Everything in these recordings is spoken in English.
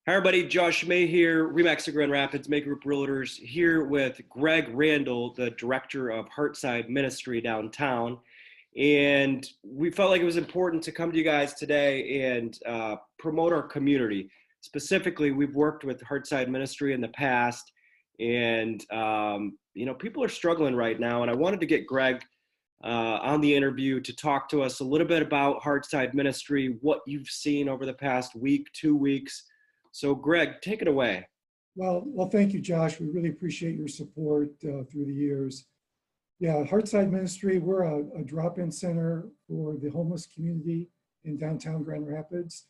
Hi, everybody. Josh May here, Remax of Grand Rapids, May Group Realtors, here with Greg Randall, the director of Heartside Ministry downtown. And we felt like it was important to come to you guys today and promote our community. Specifically, we've worked with Heartside Ministry in the past, and people are struggling right now. And I wanted to get Greg on the interview to talk to us a little bit about Heartside Ministry, what you've seen over the past week, 2 weeks. So, Greg, take it away. Well, thank you, Josh. We really appreciate your support through the years. Yeah, Heartside Ministry, we're a drop-in center for the homeless community in downtown Grand Rapids.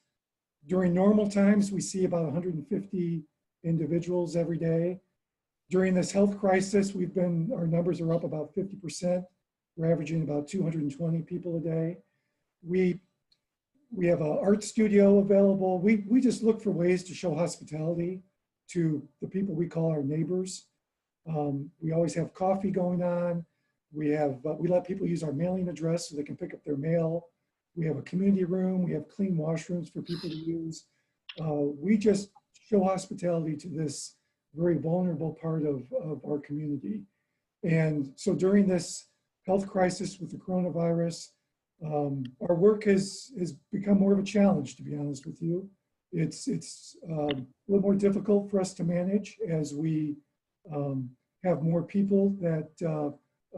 During normal times, we see about 150 individuals every day. During this health crisis, our numbers are up about 50%. We're averaging about 220 people a day. We have an art studio available. We just look for ways to show hospitality to the people we call our neighbors. We always have coffee going on. We let people use our mailing address so they can pick up their mail. We have a community room. We have clean washrooms for people to use. We just show hospitality to this very vulnerable part of our community. And so during this health crisis with the coronavirus, our work has become more of a challenge, to be honest with you. It's a little more difficult for us to manage as we have more people that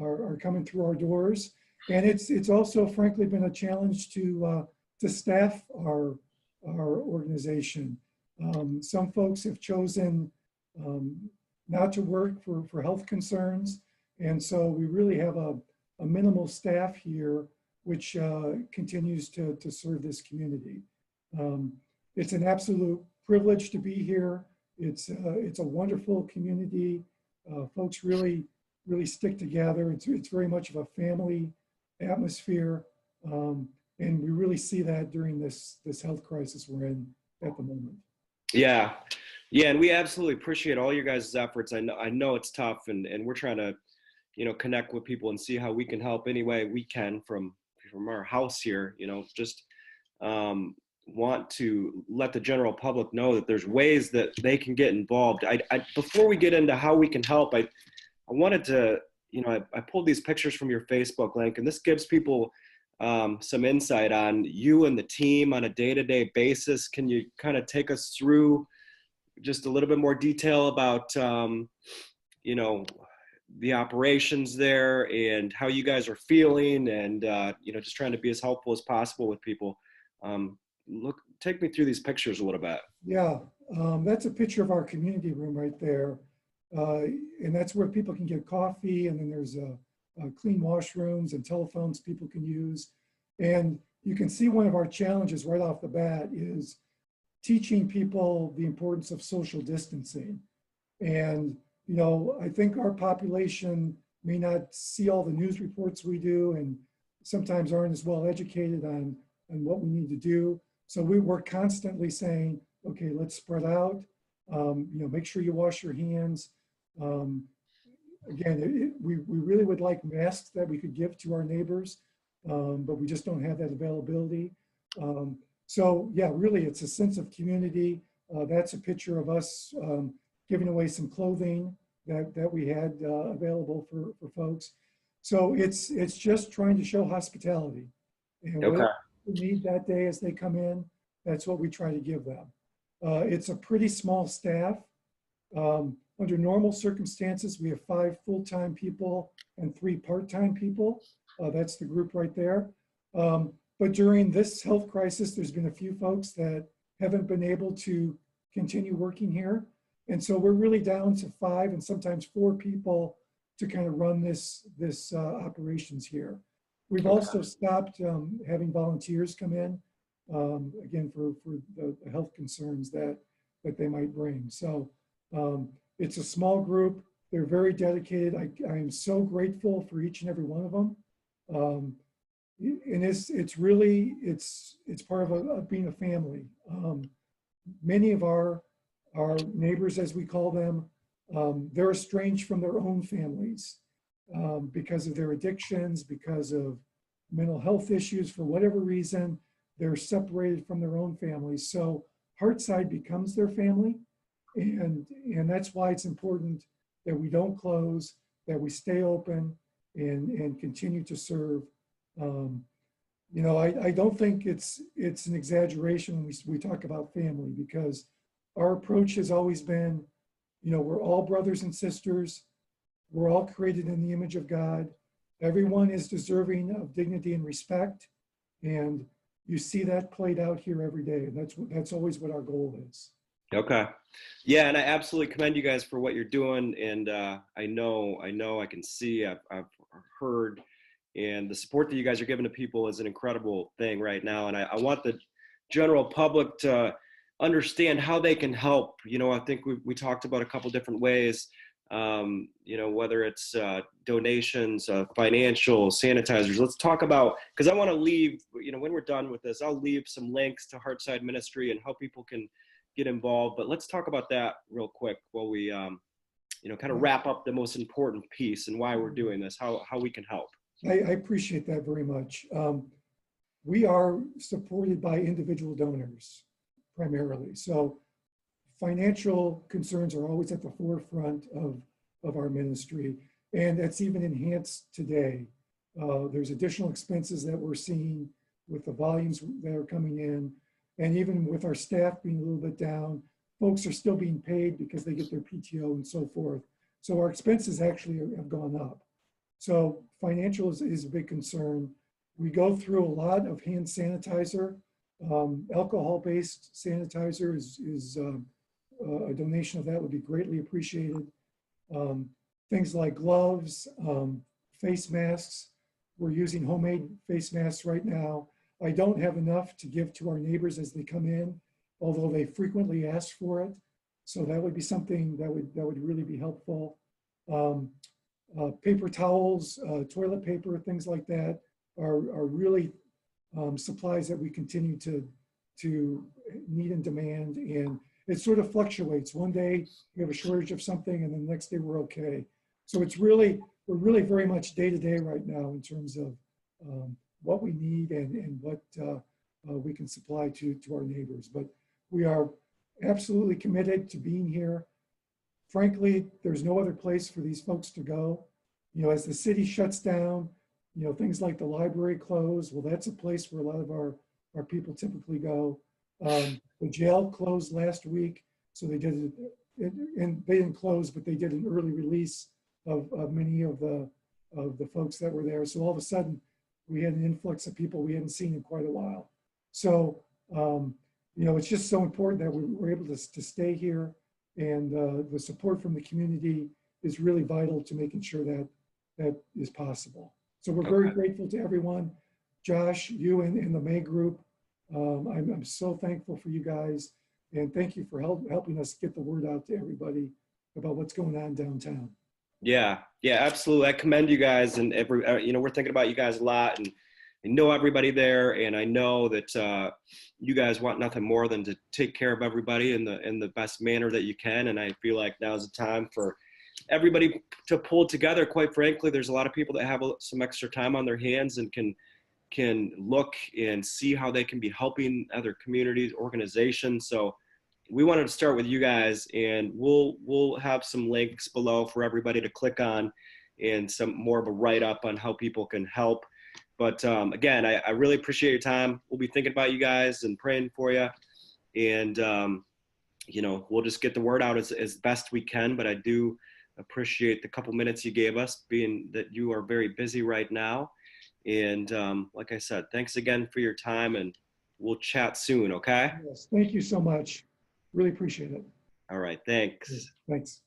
are coming through our doors. And it's also, frankly, been a challenge to staff our organization. Some folks have chosen not to work for health concerns. And so we really have a minimal staff here, which continues to serve this community. It's an absolute privilege to be here. It's a wonderful community. Folks really stick together. It's very much of a family atmosphere. And we really see that during this health crisis we're in at the moment. Yeah, and we absolutely appreciate all your guys' efforts. I know it's tough, and we're trying to, connect with people and see how we can help any way we can from our house here. Just want to let the general public know that there's ways that they can get involved. Before we get into how we can help, I wanted to, I pulled these pictures from your Facebook link, and this gives people some insight on you and the team on a day-to-day basis. Can you kind of take us through just a little bit more detail about, the operations there and how you guys are feeling, and just trying to be as helpful as possible with people. Take me through these pictures a little bit. Yeah, that's a picture of our community room right there. And that's where people can get coffee, and then there's clean washrooms and telephones people can use. And you can see one of our challenges right off the bat is teaching people the importance of social distancing. And I think our population may not see all the news reports we do, and sometimes aren't as well educated on what we need to do. So we're constantly saying, okay, let's spread out, make sure you wash your hands. Again, we really would like masks that we could give to our neighbors, but we just don't have that availability. So yeah, really it's a sense of community. That's a picture of us giving away some clothing that we had available for folks. So it's just trying to show hospitality. And Okay. what they need that day as they come in, that's what we try to give them. It's a pretty small staff. Under normal circumstances, we have 5 full-time people and 3 part-time people. That's the group right there. But during this health crisis, there's been a few folks that haven't been able to continue working here. And so we're really down to 5 and sometimes 4 people to kind of run this operations here. We've also stopped having volunteers come in, again, for the health concerns that they might bring. So it's a small group. They're very dedicated. I am so grateful for each and every one of them. And it's really part of being a family. Many of our neighbors, as we call them, they're estranged from their own families because of their addictions, because of mental health issues, for whatever reason, they're separated from their own families. So Heartside becomes their family. And that's why it's important that we don't close, that we stay open and continue to serve. Um, I don't think it's an exaggeration when we talk about family, because our approach has always been, we're all brothers and sisters. We're all created in the image of God. Everyone is deserving of dignity and respect. And you see that played out here every day. And that's always what our goal is. Okay. Yeah, and I absolutely commend you guys for what you're doing. And I know, I can see, I've heard, and the support that you guys are giving to people is an incredible thing right now. And I want the general public to understand how they can help. I think we talked about a couple different ways, whether it's donations, financial, sanitizers. Let's talk about, because I want to leave, when we're done with this, I'll leave some links to Heartside Ministry and how people can get involved. But let's talk about that real quick while we, kind of wrap up the most important piece and why we're doing this, how we can help. I appreciate that very much. We are supported by individual donors primarily. So financial concerns are always at the forefront of our ministry. And that's even enhanced today. There's additional expenses that we're seeing with the volumes that are coming in. And even with our staff being a little bit down, folks are still being paid because they get their PTO and so forth. So our expenses actually have gone up. So financial is a big concern. We go through a lot of hand sanitizer. Alcohol-based sanitizer is a donation of that would be greatly appreciated. Things like gloves, face masks. We're using homemade face masks right now. I don't have enough to give to our neighbors as they come in, although they frequently ask for it. So that would be something that would really be helpful. Paper towels, toilet paper, things like that are really supplies that we continue to need and demand. And it sort of fluctuates. One day we have a shortage of something and then the next day we're okay. So we're really very much day to day right now in terms of what we need and what we can supply to our neighbors. But we are absolutely committed to being here. Frankly, there's no other place for these folks to go. As the city shuts down, things like the library close. Well, that's a place where a lot of our people typically go. The jail closed last week, so they did it, and they didn't close, but they did an early release of many of the folks that were there. So all of a sudden, we had an influx of people we hadn't seen in quite a while. So it's just so important that we're able to stay here, and the support from the community is really vital to making sure that is possible. So we're very grateful to everyone. Josh, you and the May group. I'm so thankful for you guys, and thank you for helping us get the word out to everybody about what's going on downtown. Yeah, absolutely. I commend you guys, and we're thinking about you guys a lot, and I know everybody there, and I know that you guys want nothing more than to take care of everybody in the best manner that you can. And I feel like now's the time for everybody to pull together. Quite frankly, there's a lot of people that have some extra time on their hands and can look and see how they can be helping other communities, organizations. So we wanted to start with you guys, and we'll have some links below for everybody to click on, and some more of a write-up on how people can help. But again, I really appreciate your time. We'll be thinking about you guys and praying for you, and we'll just get the word out as best we can. But I do appreciate the couple minutes you gave us, being that you are very busy right now. And like I said, thanks again for your time, and we'll chat soon, okay? Yes, thank you so much. Really appreciate it. All right, thanks. Thanks.